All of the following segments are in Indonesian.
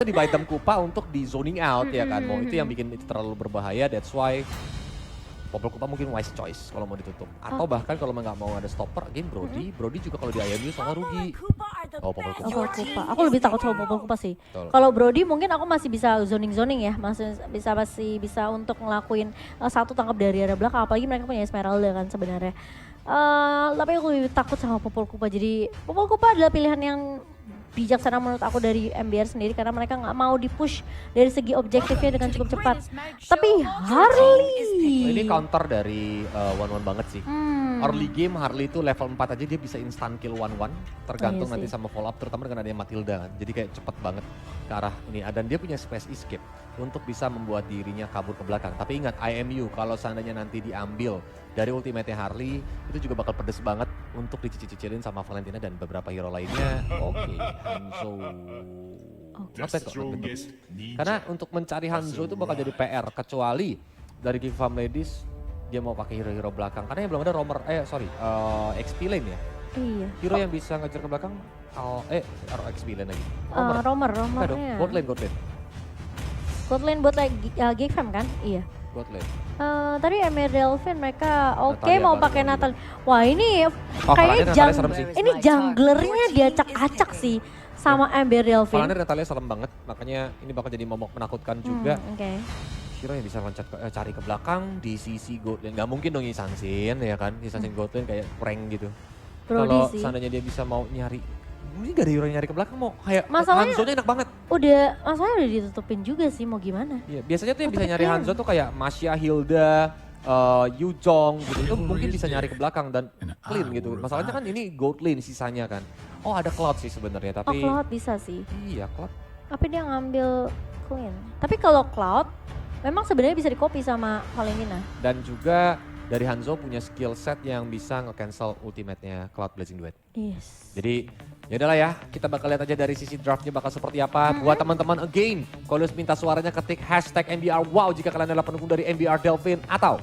di item Kupa untuk di zoning out ya kan, mau itu yang bikin itu terlalu berbahaya, that's why Popol Kupa mungkin wise choice kalau mau ditutup. Atau bahkan kalau nggak mau ada stopper, again Brody juga kalau di IMU soalnya rugi. Oh Popol Kupa. Popol Kupa, aku lebih takut sama Popol Kupa sih. Betul. Kalau Brody mungkin aku masih bisa zoning ya, masih bisa untuk ngelakuin satu tangkap dari area belakang, apalagi mereka punya Esmeralda kan sebenarnya. Tapi aku lebih takut sama Popol Kupa, jadi Popol Kupa adalah pilihan yang bijaksana menurut aku dari MBR sendiri karena mereka nggak mau di-push dari segi objektifnya dengan cukup cepat. Tapi Harley Ini counter dari One banget sih. Early game Harley itu level 4 aja dia bisa instant kill 1-1 tergantung nanti sama follow up, terutama dengan adanya Matilda kan. Jadi kayak cepet banget ke arah ini. Dan dia punya space escape untuk bisa membuat dirinya kabur ke belakang. Tapi ingat IMU kalau seandainya nanti diambil dari ultimate Harley itu juga bakal pedes banget untuk dicicil-cicilin sama Valentina dan beberapa hero lainnya. Oke, Hanzo. Not bad kok, not bad. Karena untuk mencari Hanzo itu bakal jadi PR kecuali dari Geek Farm Ladies dia mau pakai hero-hero belakang karena yang belum ada roamer XP lane ya. Iya. Hero yang bisa ngejar ke belakang XP lane lagi. Roamer God lane. God lane buat Geek Farm kan? Iya. God lane. Tadi Emir Delvin mereka Natalia mau baru pakai juga. Natal. Wah ini kayaknya Natalia serem sih. ini junglernya dia acak-acak sih sama Emir Delvin. Valanir Natalia serem banget, makanya ini bakal jadi momok menakutkan juga. Oke. Hero yang bisa loncat cari ke belakang di sisi God lane. Gak mungkin dong Isansin ya kan, Isansin God lane kayak prank gitu. Kalau seandainya dia bisa mau nyari, ini gak ada hero yang nyari ke belakang mau kayak Hanzo-nya enak banget. Masalahnya udah ditutupin juga sih, mau gimana? Iya, biasanya tuh yang bisa nyari Hanzo tuh kayak Masya, Hilda, Yujong gitu. Itu mungkin bisa nyari ke belakang dan clean gitu. Masalahnya kan ini gold lane sisanya kan. Oh ada Cloud sih sebenarnya tapi. Oh Cloud bisa sih. Iya Cloud. Tapi dia ngambil clean. Tapi kalau Cloud memang sebenarnya bisa di-copy sama Valentina. Dan juga dari Hanzo punya skill set yang bisa nge-cancel ultimate-nya Cloud Blazing Duet. Yes. Jadi ya udahlah ya, kita bakal lihat aja dari sisi draftnya bakal seperti apa. Buat teman-teman again, kalau minta suaranya ketik #MBR wow jika kalian adalah pendukung dari MBR Delvin atau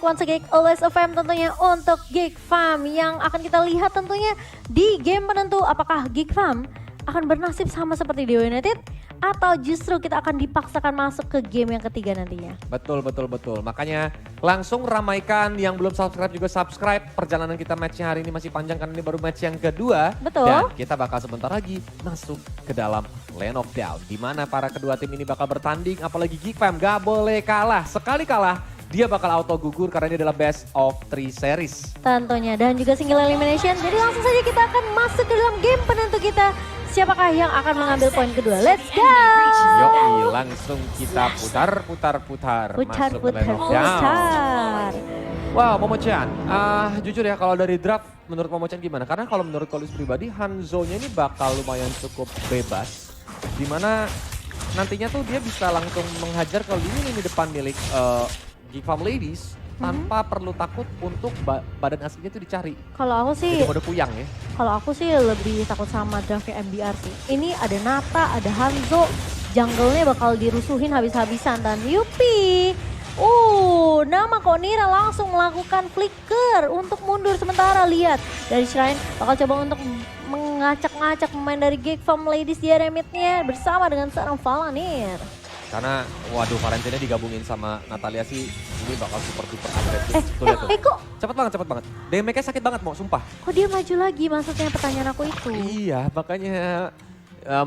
#once again always a fam tentunya untuk Geek Farm yang akan kita lihat tentunya di game penentu apakah Geek Farm akan bernasib sama seperti Dewa United atau justru kita akan dipaksakan masuk ke game yang ketiga nantinya. Betul. Makanya langsung ramaikan yang belum subscribe juga subscribe. Perjalanan kita matchnya hari ini masih panjang karena ini baru match yang kedua. Betul. Dan kita bakal sebentar lagi masuk ke dalam Lane of Doubt. Di mana para kedua tim ini bakal bertanding apalagi Geek Fam gak boleh kalah. Sekali kalah dia bakal auto gugur karena ini adalah best of 3 series. Tentunya dan juga single elimination. Jadi langsung saja kita akan masuk ke dalam game penentu kita. Siapakah yang akan mengambil poin kedua? Let's go! Yoi, langsung kita putar. Masuk ke Lane of Doubt. Wow, Momo-chan. Jujur ya kalau dari draft menurut Momo-chan gimana? Karena kalau menurut Kolis pribadi Hanzo-nya ini bakal lumayan cukup bebas. Dimana nantinya tuh dia bisa langsung menghajar ke lini depan milik Geek Farm Ladies. Tanpa perlu takut untuk badan aslinya itu dicari. Kalau aku sih, jadi mode puyang ya. Kalau aku sih lebih takut sama draftnya MBR sih. Ini ada Nata, ada Hanzo, jungle-nya bakal dirusuhin habis-habisan dan Yupi. Nama Konira langsung melakukan flicker untuk mundur sementara. Lihat dari Shrine bakal coba untuk mengacak-ngacak pemain dari Geek Farm Ladies di area mid-nya bersama dengan seorang Valanir. Karena waduh Valentina digabungin sama Natalia sih ini bakal super agresif. Kok cepet banget. Damage-nya sakit banget mau sumpah. Kok dia maju lagi maksudnya pertanyaan aku itu. Iya makanya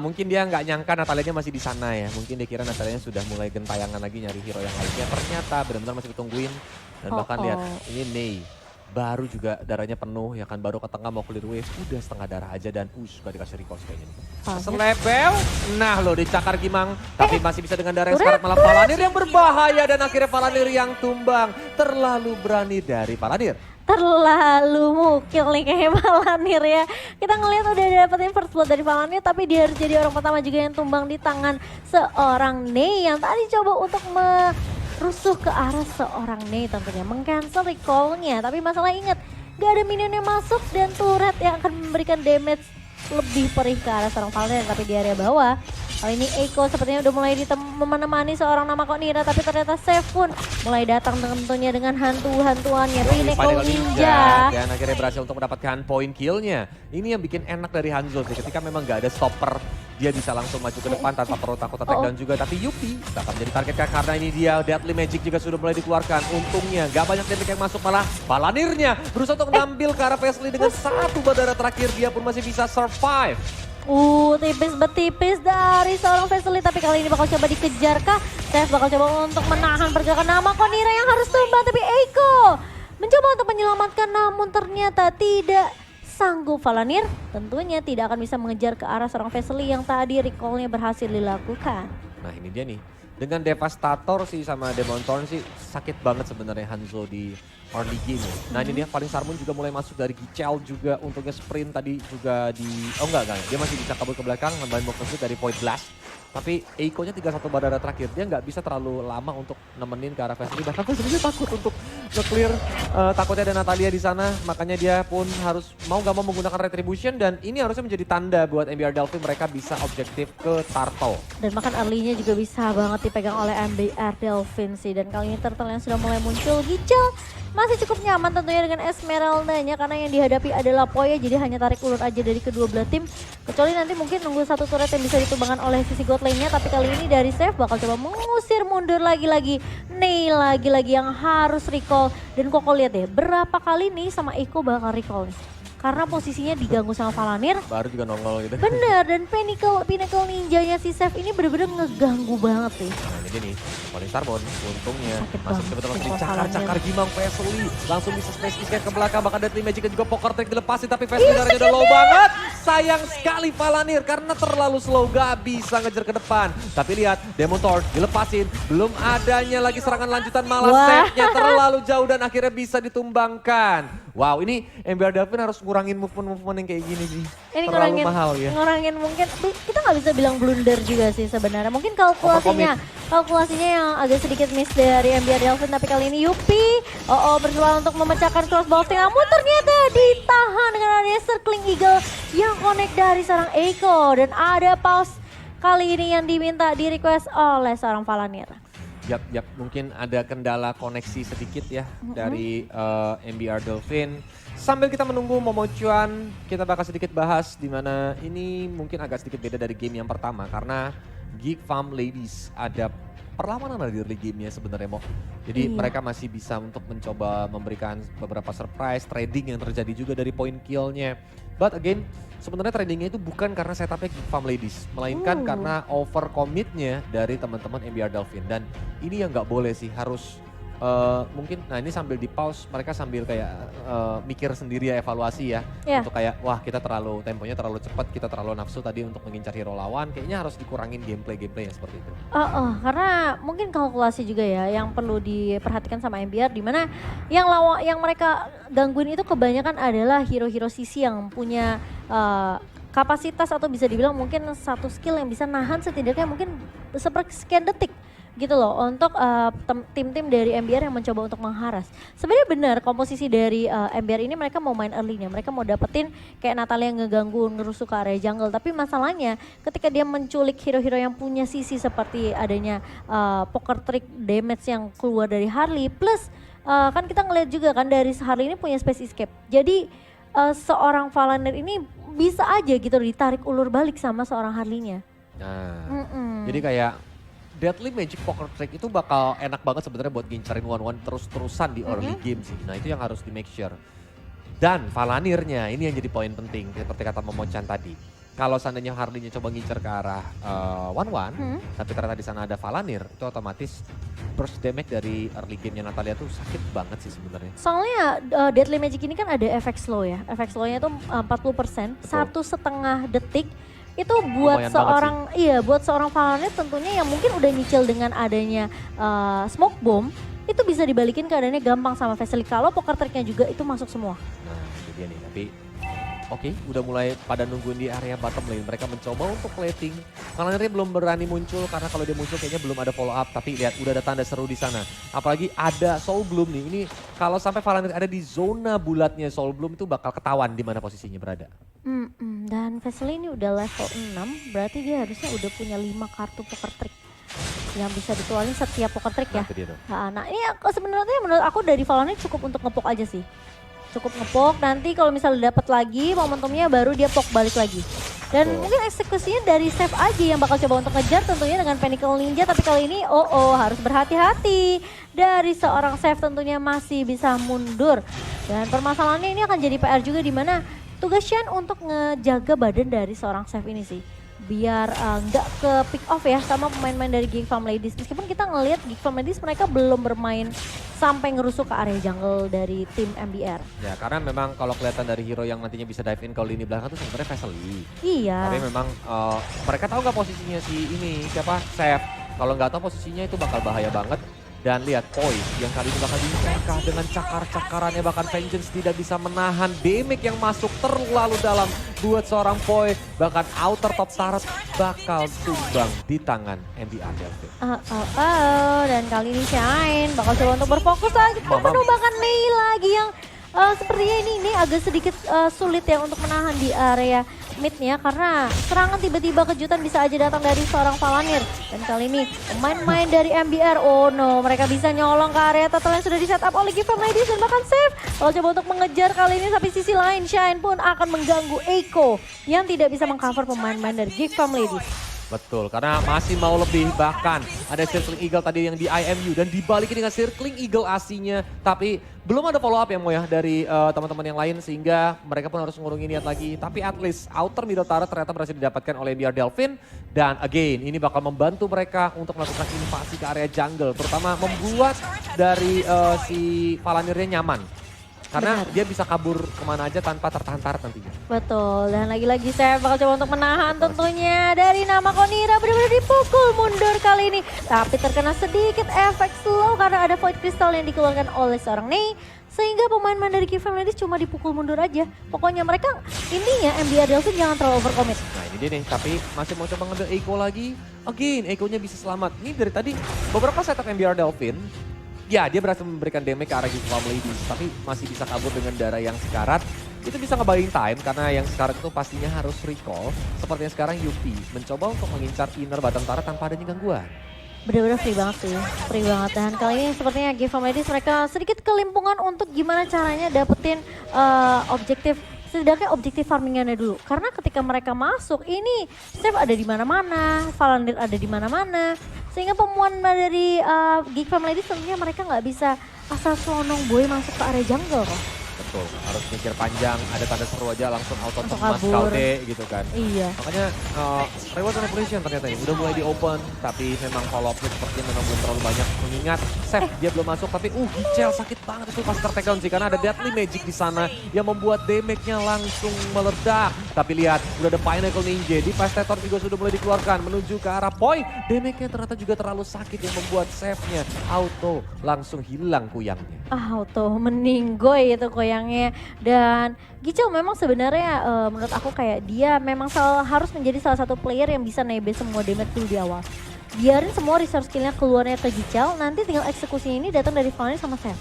mungkin dia nggak nyangka Natalianya masih di sana ya. Mungkin dia kira Natalianya sudah mulai gentayangan lagi nyari hero yang lainnya. Ternyata benar-benar masih ditungguin. Dan bahkan lihat ini Ney. Baru juga darahnya penuh ya kan, baru ke tengah mau clear wave, udah setengah darah aja dan gak dikasih recall kayaknya nih. Selebel, nah lo dicakar Gimang, tapi masih bisa dengan darah yang sekarat malah Valanir yang berbahaya dan akhirnya Valanir yang tumbang. Terlalu berani dari Valanir. Terlalu mukil nih kayak Valanir ya. Kita ngelihat udah dapetin first blood dari Valanir tapi dia harus jadi orang pertama juga yang tumbang di tangan seorang Ney yang tadi coba untuk rusuh ke arah seorang Ney tentunya, meng-cancel recall-nya. Tapi masalah ingat, gak ada minion yang masuk dan turret yang akan memberikan damage lebih perih ke arah seorang Valentina. Tapi di area bawah, Kali ini Eiko sepertinya udah mulai menemani seorang nama kok Nira, tapi ternyata Seth pun mulai datang tentunya dengan hantu-hantuannya Pinnacle Ninja. Dan akhirnya berhasil untuk mendapatkan poin killnya. Ini yang bikin enak dari Hanzo sih, ketika memang gak ada stopper, dia bisa langsung maju ke depan tanpa perlu takut takedown juga. Tapi Yupi akan menjadi target karena ini dia Deadly Magic juga sudah mulai dikeluarkan. Untungnya gak banyak damage yang masuk, malah Palanirnya berusaha untuk mengambil ke arah Wesley dengan satu badara terakhir. Dia pun masih bisa survive. Tipis betipis dari seorang Wesley, tapi kali ini bakal coba dikejar kah? Seth bakal coba untuk menahan pergerakan nama Konira yang harus tumbang, tapi Eiko mencoba untuk menyelamatkan namun ternyata tidak sanggup. Palanir tentunya tidak akan bisa mengejar ke arah seorang Wesley yang tadi recall-nya berhasil dilakukan. Nah ini dia nih, dengan Devastator sih sama Demon Thorn sih sakit banget sebenarnya Hanzo di early game. Nah ini dia paling Sarmun juga mulai masuk dari Gichel juga, untungnya sprint tadi juga di, enggak, dia masih bisa kabur ke belakang, nambahin box dari Point Blast. Tapi Eiko-nya 3-1 badara terakhir, dia nggak bisa terlalu lama untuk nemenin ke arah Wesley. Bahkan Wesley takut untuk nge-clear, takutnya ada Natalia di sana, makanya dia pun harus mau nggak mau menggunakan Retribution. Dan ini harusnya menjadi tanda buat MBR Delphin, mereka bisa objektif ke Turtle. Dan bahkan early-nya juga bisa banget dipegang oleh MBR Delphin sih. Dan kali ini Turtle yang sudah mulai muncul, Gichel masih cukup nyaman tentunya dengan Esmeralda-nya, karena yang dihadapi adalah Poya, jadi hanya tarik ulur aja dari kedua belah tim. Kecuali nanti mungkin nunggu satu turret yang bisa ditumbangkan oleh sisi God lane-nya, tapi kali ini dari Seth bakal coba mengusir mundur lagi-lagi. Nail lagi-lagi yang harus recall. Dan kok lihat deh, berapa kali nih sama Eiko bakal recall nih. Karena posisinya diganggu sama Palanir. Baru juga nongol gitu. Bener, dan Pinnacle Ninjanya si Seth ini bener-bener ngeganggu banget sih. Nah ini dia nih, Paling Starbon untungnya Sakit masih banget betul-betul sih dicakar-cakar Gimang Wesley. Langsung bisa space escape ke belakang, bahkan Deadly Magic dan juga Poker Trick dilepasin, tapi Wesley darahnya udah low banget. Sayang sekali Palanir karena terlalu slow, gak bisa ngejar ke depan. Tapi lihat, Demon Thorn dilepasin, belum adanya lagi serangan lanjutan, malah save-nya terlalu jauh dan akhirnya bisa ditumbangkan. Wow, ini MBR Delphin harus ngurangin movement yang kayak gini sih. Ini terlalu mahal ya. Ngurangin mungkin, kita nggak bisa bilang blunder juga sih sebenarnya. Mungkin kalkulasinya yang agak sedikit miss dari MBR Delphin, tapi kali ini Yupi berusaha untuk memecahkan crossbow, namun ternyata ditahan dengan adanya Circling Eagle yang connect dari seorang Eiko. Dan ada pause kali ini yang diminta di request oleh seorang Palanir. Yap, mungkin ada kendala koneksi sedikit ya dari MBR Delphin. Sambil kita menunggu Momochuan, kita bakal sedikit bahas di mana ini mungkin agak sedikit beda dari game yang pertama karena Geek Farm Ladies ada perlawanan dari early gamenya sebenarnya Mo. Jadi mereka masih bisa untuk mencoba memberikan beberapa surprise, trading yang terjadi juga dari point kill-nya. But again, sebenarnya tradingnya itu bukan karena setupnya Geek Farm Ladies, melainkan karena over commit-nya dari teman-teman MBR Delphin. Dan ini yang nggak boleh sih, harus mungkin, nah ini sambil di pause mereka sambil kayak mikir sendiri ya, evaluasi ya. Untuk kayak wah kita temponya terlalu cepat, kita terlalu nafsu tadi untuk mengincar hero lawan, kayaknya harus dikurangin gameplay yang seperti itu. Karena mungkin kalkulasi juga ya yang perlu diperhatikan sama MBR, dimana yang mereka gangguin itu kebanyakan adalah hero-hero sisi yang punya kapasitas atau bisa dibilang mungkin satu skill yang bisa nahan setidaknya mungkin sekian detik gitu loh untuk tim-tim dari MBR yang mencoba untuk mengharas. Sebenarnya benar komposisi dari MBR ini, mereka mau main early-nya, mereka mau dapetin kayak Natalia yang ngeganggu, ngerusuh ke area jungle. Tapi masalahnya ketika dia menculik hero-hero yang punya sisi seperti adanya poker trick damage yang keluar dari Harley, plus kan kita ngeliat juga kan dari Harley ini punya space escape. Jadi seorang Palanir ini bisa aja gitu ditarik ulur balik sama seorang Harley-nya. Nah, jadi kayak Deadly Magic Poker Trick itu bakal enak banget sebenarnya buat ngincarin one-one terus-terusan di early game sih. Nah itu yang harus di make sure. Dan Palanirnya ini yang jadi poin penting seperti kata Momochan tadi. Kalau seandainya Harley-nya coba ngincar ke arah one-one, tapi ternyata di sana ada Palanir, itu otomatis burst damage dari early game-nya Natalia tuh sakit banget sih sebenarnya. Soalnya Deadly Magic ini kan ada efek slow ya. Efek slow-nya itu 40%, 1,5 detik. Itu buat buat seorang Palanir tentunya yang mungkin udah nyicil dengan adanya smoke bomb, itu bisa dibalikin keadaannya gampang sama Wesley. Kalau poker trick-nya juga itu masuk semua. Nah itu dia nih, tapi Oke, udah mulai pada nungguin di area bottom lane. Mereka mencoba untuk plating. Valanir belum berani muncul karena kalau dia muncul kayaknya belum ada follow up. Tapi lihat udah ada tanda seru di sana. Apalagi ada Soul Bloom nih. Ini kalau sampai Valanir ada di zona bulatnya Soul Bloom itu bakal ketahuan di mana posisinya berada. Dan Vesely ini udah level 6, berarti dia harusnya udah punya 5 kartu poker trick yang bisa dikeluarin setiap poker trick ya. Nah ini sebenarnya menurut aku dari Valanir cukup untuk ngepok aja sih. Cukup ngepok, nanti kalau misalnya dapat lagi momentumnya baru dia pok balik lagi. Dan mungkin eksekusinya dari Seth aja yang bakal coba untuk ngejar tentunya dengan Panical Ninja. Tapi kali ini harus berhati-hati. Dari seorang Seth tentunya masih bisa mundur. Dan permasalahannya ini akan jadi PR juga di mana tugas Shen untuk ngejaga badan dari seorang Seth ini sih. Biar nggak ke pick off ya sama pemain-pemain dari Geek Farm Ladies. Meskipun kita ngelihat Geek Farm Ladies mereka belum bermain sampai ngerusuk ke area jungle dari tim MBR. Ya karena memang kalau kelihatan dari hero yang nantinya bisa dive in ke lini belakang itu sebenarnya Vesely. Iya. Tapi memang mereka tahu nggak posisinya si ini siapa Seth. Kalau nggak tahu posisinya itu bakal bahaya banget. Dan lihat Poi yang kali ini bakal dicekah dengan cakar-cakarannya, bahkan Vengeance tidak bisa menahan damage yang masuk terlalu dalam buat seorang Poi. Bahkan outer top turret bakal tumbang di tangan MBR Delphin. Dan kali ini Shine bakal coba untuk berfokus lagi menumbangkan Mei lagi yang sepertinya ini agak sedikit sulit ya untuk menahan di area midnya karena serangan tiba-tiba kejutan bisa aja datang dari seorang Valanir. Dan kali ini pemain-pemain dari MBR, mereka bisa nyolong ke area total yang sudah di setup oleh Geek Farm Ladies dan bahkan Seth. Kalau coba untuk mengejar kali ini, tapi sisi lain Shine pun akan mengganggu Eiko yang tidak bisa mengcover pemain-pemain dari Geek Farm Ladies. Betul, karena masih mau lebih, bahkan ada Circling Eagle tadi yang di IMU dan dibalikin dengan Circling Eagle aslinya. Tapi belum ada follow up ya Mo ya dari teman-teman yang lain sehingga mereka pun harus ngurungin niat lagi. Tapi at least outer middle turret ternyata berhasil didapatkan oleh MBR Delphin. Dan again ini bakal membantu mereka untuk melakukan invasi ke area jungle. Terutama membuat dari si Valanirnya nyaman. Karena dia bisa kabur kemana aja tanpa tertahan turret nantinya. Betul, dan lagi-lagi saya bakal coba untuk menahan tentunya dari nama Konira benar-benar dipukul mundur kali ini. Tapi terkena sedikit efek slow karena ada Void Crystal yang dikeluarkan oleh seorang Nei. Sehingga pemain-pemain dari Geek Farm Ladies cuma dipukul mundur aja. Pokoknya mereka intinya MBR Delphin jangan terlalu overcommit. Nah ini dia nih, tapi masih mau coba ngambil Eiko lagi. Again, Eiko-nya bisa selamat. Ini dari tadi beberapa setup MBR Delphin. Ya, dia berhasil memberikan damage ke arah Geek Farm Ladies, tapi masih bisa kabur dengan darah yang sekarat. Itu bisa ngebaying time karena yang sekarat itu pastinya harus recall. Sepertinya sekarang Yupi mencoba untuk mengincar inner bottom turret tanpa adanya gangguan. Bener-bener free banget sih, free banget. Dan kali ini sepertinya Geek Farm Ladies mereka sedikit kelimpungan untuk gimana caranya dapetin objektif. Setidaknya objektif farmingannya dulu. Karena ketika mereka masuk, ini Seth ada di mana-mana, Valanir ada di mana-mana. Sehingga pemuan dari Geek Farm Ladies tentunya mereka nggak bisa asal selonong boy masuk ke area jungle kok. Betul, harus mikir panjang, ada tanda seru aja langsung auto emas Kalde gitu kan. Iya. Makanya reward manipulation ternyata ini udah mulai di open, tapi memang follow up-nya sepertinya memang belum terlalu banyak. Mengingat Seth dia belum masuk, tapi Hicel sakit banget itu pas tertakedown sih karena ada Deadly Magic di sana yang membuat damage-nya langsung meledak. Tapi lihat, udah ada Pinnacle Ninja, Devastator juga sudah mulai dikeluarkan menuju ke arah Poi. Damage-nya ternyata juga terlalu sakit yang membuat Seth-nya auto langsung hilang kuyangnya. Auto meninggoy itu kuyangnya. Dan Gicel memang sebenarnya menurut aku kayak dia memang harus menjadi salah satu player yang bisa nebe semua damage dulu di awal. Biarin semua resource skillnya keluarnya ke Gicel, nanti tinggal eksekusi ini datang dari Valanir sama Seth.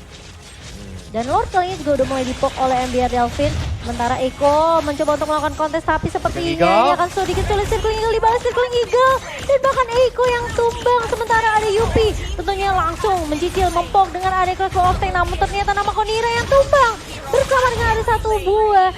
Dan Lord kali ini juga udah mulai dipok oleh MBR Delphin. Sementara Eiko mencoba untuk melakukan kontes, tapi sepertinya dia akan sedikit sulit. Circling Eagle dibalas Circling Eagle. Dan bahkan Eiko yang tumbang, sementara ada Yupi. Tentunya langsung mencicil mempok dengan area Cross Wall of Tank. Namun ternyata nama Konira yang tumbang. Bersama dengan ada satu buah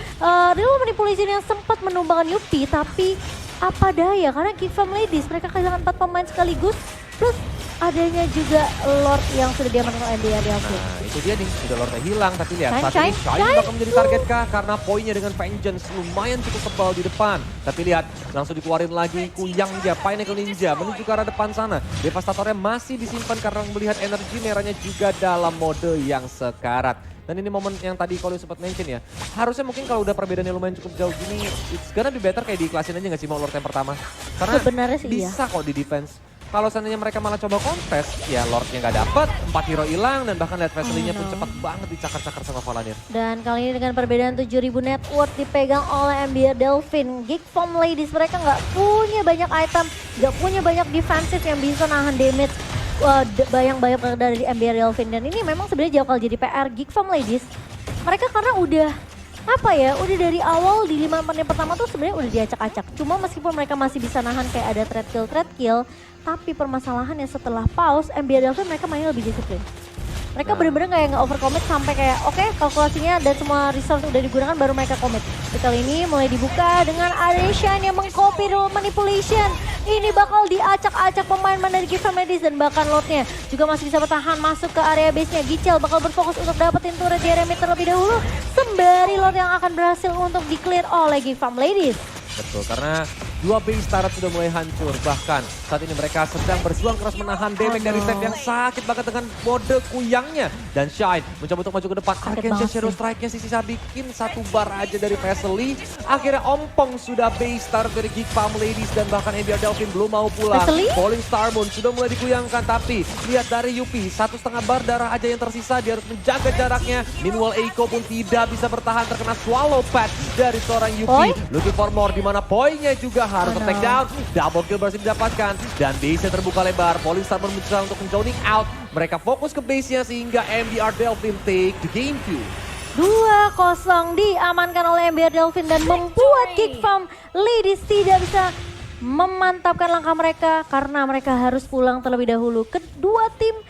real manipulation yang sempat menumbangkan Yupi. Tapi apa daya, karena Geek Farm Ladies mereka kehilangan 4 pemain sekaligus. Plus adanya juga Lord yang sudah diamankan oleh MBR Delphin. Nah itu dia nih, sudah Lordnya hilang, tapi lihat saat ini Shine bakal menjadi target kah? Karena poinnya dengan Vengeance lumayan cukup tebal di depan. Tapi lihat, langsung dikeluarin lagi Kuyang dia, Pinnacle Ninja menuju ke arah depan sana. Devastatornya masih disimpan karena melihat energi merahnya juga dalam mode yang sekarat. Dan ini momen yang tadi kalau sempat mention ya, harusnya mungkin kalau udah perbedaannya lumayan cukup jauh gini, it's gonna be better kayak diiklasin aja gak sih mau Lord yang pertama? Karena sebenarnya sih bisa kok di defense. Kalau seandainya mereka malah coba kontes, ya Lordnya nggak dapet, 4 hero hilang dan bahkan lihat Vesely-nya pun cepat banget dicakar-cakar sama Valanir. Dan kali ini dengan perbedaan 7.000 net worth dipegang oleh MBR Delfin. Geek Farm Ladies mereka nggak punya banyak item, nggak punya banyak defensif yang bisa nahan damage bayang-bayang dari MBR Delfin. Dan ini memang sebenarnya bakal jadi PR Geek Farm Ladies. Mereka karena udah udah dari awal di 5 menit pertama tuh sebenarnya udah diacak-acak. Cuma meskipun mereka masih bisa nahan kayak ada trade kill, tapi permasalahannya setelah pause, MBR Delfin mereka mainnya lebih disiplin. Mereka bener-bener kayak nge-overcommit sampai kayak oke, kalkulasinya dan semua resource udah digunakan baru mereka commit. Di kali ini mulai dibuka dengan Areshan yang mengcopy role manipulation. Ini bakal diacak-acak pemain-pemain dari Geek Farm Ladies dan bahkan Lordnya juga masih bisa bertahan masuk ke area base-nya. Gichel bakal berfokus untuk dapetin turret di area mid terlebih dahulu. Sembari Lord yang akan berhasil untuk di-clear oleh Geek Farm Ladies. Betul, karena dua base turret sudah mulai hancur. Bahkan saat ini mereka sedang berjuang keras menahan damage dari Seth yang sakit banget dengan mode kuyangnya. Dan Shine mencoba untuk maju ke depan. Arkansas Shadow Strike-nya sisa bikin satu bar aja dari Vesely. Akhirnya ompong sudah base turret dari Geek Farm Ladies dan bahkan MBR Delfin belum mau pulang. Falling Star Moon sudah mulai dikuyangkan, tapi lihat dari Yupi, 1,5 bar darah aja yang tersisa. Dia harus menjaga jaraknya. Meanwhile Eiko pun tidak bisa bertahan, terkena swallow pad dari seorang Yupi. Looking for more, dimana poinnya juga harus take down. Double kill berhasil didapatkan dan base-nya terbuka lebar. Falling Star Moon berusaha untuk zoning out. Mereka fokus ke base-nya sehingga MBR Delfin take the game 2. 2-0 diamankan oleh MBR Delfin dan membuat Geek Farm Ladies tidak bisa memantapkan langkah mereka karena mereka harus pulang terlebih dahulu. Kedua tim